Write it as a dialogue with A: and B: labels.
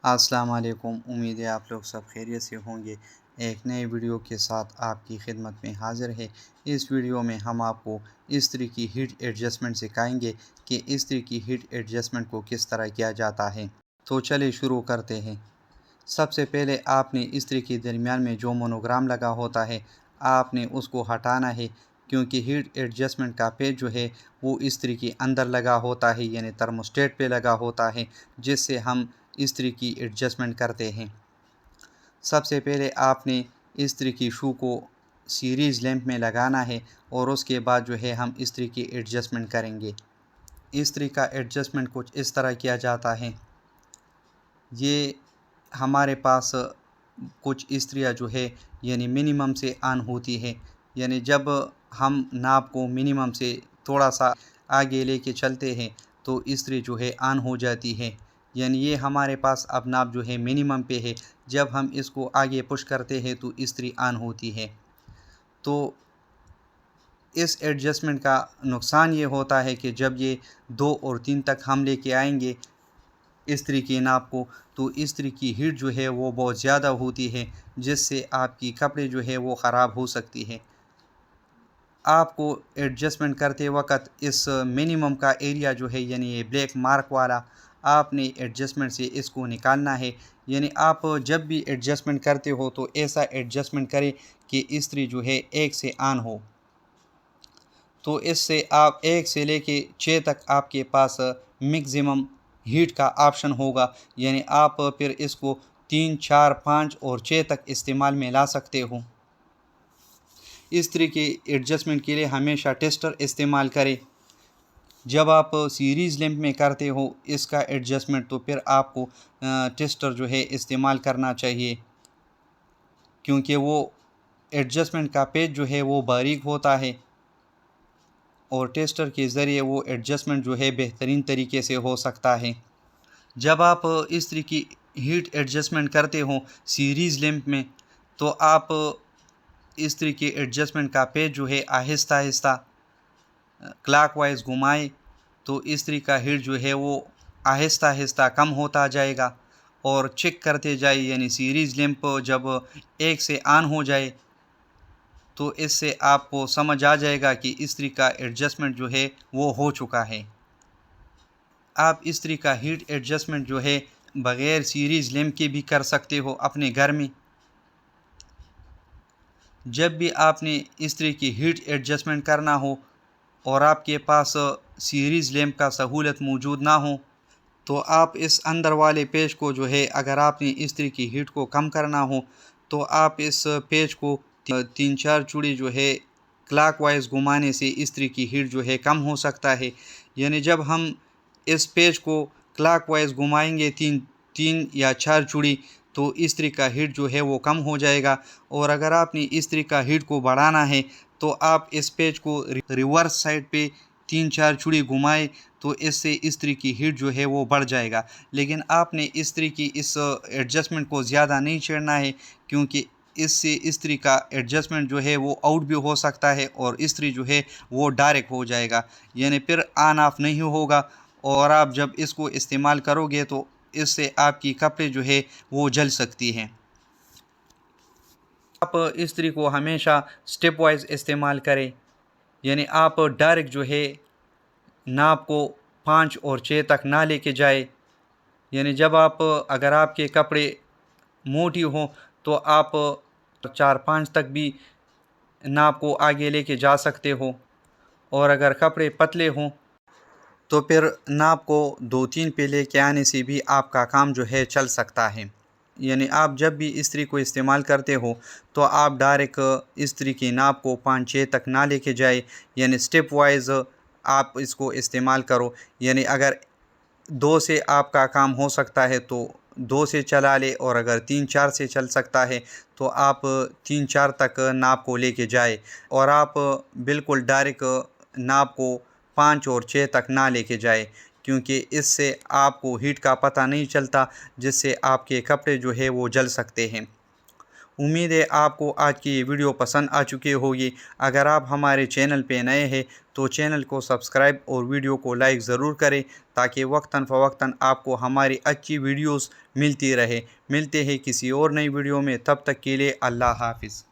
A: अस्सलाम वालेकुम। उम्मीद है आप लोग सब खैरियत से होंगे। एक नए वीडियो के साथ आपकी खिदमत में हाज़िर है। इस वीडियो में हम आपको इस्त्री की हीट एडजस्टमेंट सिखाएंगे कि इस्त्री की हीट एडजस्टमेंट को किस तरह किया जाता है। तो चलिए शुरू करते हैं। सबसे पहले आपने इस्त्री के दरमियान में जो मोनोग्राम लगा होता है आपने उसको हटाना है, क्योंकि हीट एडजस्टमेंट का पेज जो है वो इस्त्री के अंदर लगा होता है, यानी थर्मोस्टेट पे लगा होता है, जिससे हम इस्त्री की एडजस्टमेंट करते हैं। सबसे पहले आपने इस्त्री की शू को सीरीज़ लैंप में लगाना है और उसके बाद जो है हम इस्त्री की एडजस्टमेंट करेंगे। इस्त्री का एडजस्टमेंट कुछ इस तरह किया जाता है। ये हमारे पास कुछ इस्त्रियाँ जो है यानी मिनिमम से ऑन होती है, यानी जब हम नाप को मिनिमम से थोड़ा सा आगे लेके चलते हैं तो इस्त्री जो है ऑन हो जाती है, यानी ये हमारे पास अब नाप जो है मिनिमम पे है। जब हम इसको आगे पुश करते हैं तो इस्त्री ऑन होती है। तो इस एडजस्टमेंट का नुकसान ये होता है कि जब ये 2 और 3 तक हम लेके आएंगे इस्त्री के नाप को, तो इस्त्री की हीट जो है वो बहुत ज़्यादा होती है, जिससे आपकी कपड़े जो है वो ख़राब हो सकती है। आपको एडजस्टमेंट करते वक्त इस मिनिमम का एरिया जो है यानी ये ब्लैक मार्क वाला आपने एडजस्टमेंट से इसको निकालना है। यानी आप जब भी एडजस्टमेंट करते हो तो ऐसा एडजस्टमेंट करें कि इस्त्री जो है 1 से ऑन हो। तो इससे आप 1 से लेके 6 तक आपके पास मैक्सिमम हीट का ऑप्शन होगा, यानी आप फिर इसको 3, 4, 5 और 6 तक इस्तेमाल में ला सकते हो। इस्त्री के एडजस्टमेंट के लिए हमेशा टेस्टर इस्तेमाल करें। जब आप सीरीज़ लैंप में करते हो इसका एडजस्टमेंट तो फिर आपको टेस्टर जो है इस्तेमाल करना चाहिए, क्योंकि वो एडजस्टमेंट का पेज जो है वो बारीक होता है और टेस्टर के ज़रिए वो एडजस्टमेंट जो है बेहतरीन तरीके से हो सकता है। जब आप इस्त्री की हीट एडजस्टमेंट करते हो सीरीज़ लैंप में, तो आप इस्त्री के एडजस्टमेंट का पेज जो है आहिस्ता आहिस्ता क्लॉकवाइज घुमाएं तो इस्त्री का हीट जो है वो आहिस्ता आहिस्ता कम होता जाएगा। और चेक करते जाए, यानी सीरीज़ लैंप जब 1 से ऑन हो जाए तो इससे आपको समझ आ जाएगा कि इस्त्री का एडजस्टमेंट जो है वो हो चुका है। आप इस्त्री का हीट एडजस्टमेंट जो है बग़ैर सीरीज़ लैंप के भी कर सकते हो अपने घर में। जब भी आपने इस्त्री की हीट एडजस्टमेंट करना हो और आपके पास सीरीज़ लैंप का सहूलत मौजूद ना हो, तो आप इस अंदर वाले पेज को जो है अगर आपने इस्त्री की हीट को कम करना हो तो आप इस पेज को 3-4 चूड़ी जो है क्लॉकवाइज घुमाने से इस्त्री की हीट जो है कम हो सकता है। यानी जब हम इस पेज को क्लॉकवाइज घुमाएंगे 3 या 4 चूड़ी तो इस्त्री का हीट जो है वो कम हो जाएगा। और अगर आपने इस्त्री का हीट को बढ़ाना है तो आप इस पेज को रिवर्स साइड पे 3-4 चूड़ी घुमाए तो इससे इस्त्री की हीट जो है वो बढ़ जाएगा। लेकिन आपने इस्त्री की इस एडजस्टमेंट को ज़्यादा नहीं छेड़ना है, क्योंकि इससे इस्त्री का एडजस्टमेंट जो है वो आउट भी हो सकता है और इस्त्री जो है वो डायरेक्ट हो जाएगा, यानी फिर ऑन ऑफ नहीं होगा। और आप जब इसको इस्तेमाल करोगे तो इससे आपकी कपड़े जो है वो जल सकती हैं। आप इस्त्री को हमेशा स्टेप वाइज इस्तेमाल करें, यानी आप डायरेक्ट जो है नाप को 5 और 6 तक ना लेके जाए। यानी जब आप अगर आपके कपड़े मोटी हो तो आप 4-5 तक भी नाप को आगे लेके जा सकते हो, और अगर कपड़े पतले हों तो फिर नाप को 2-3 पे लेके आने से भी आपका काम जो है चल सकता है। यानी आप जब भी इस्त्री को इस्तेमाल करते हो तो आप डायरेक्ट इस्त्री की नाप को 5-6 तक ना लेके जाए, यानी स्टेप वाइज आप इसको इस्तेमाल करो। यानी अगर 2 से आपका काम हो सकता है तो 2 से चला ले, और अगर 3-4 से चल सकता है तो आप 3-4 तक नाप को लेके जाए, और आप बिल्कुल डायरेक्ट नाप को 5 और 6 तक ना लेके जाए, क्योंकि इससे आपको हीट का पता नहीं चलता, जिससे आपके कपड़े जो है वो जल सकते हैं। उम्मीद है आपको आज की ये वीडियो पसंद आ चुकी होगी। अगर आप हमारे चैनल पे नए हैं तो चैनल को सब्सक्राइब और वीडियो को लाइक ज़रूर करें, ताकि वक्तन फ़वक्तन आपको हमारी अच्छी वीडियोस मिलती रहे। मिलते हैं किसी और नई वीडियो में, तब तक के लिए अल्लाह हाफ़िज़।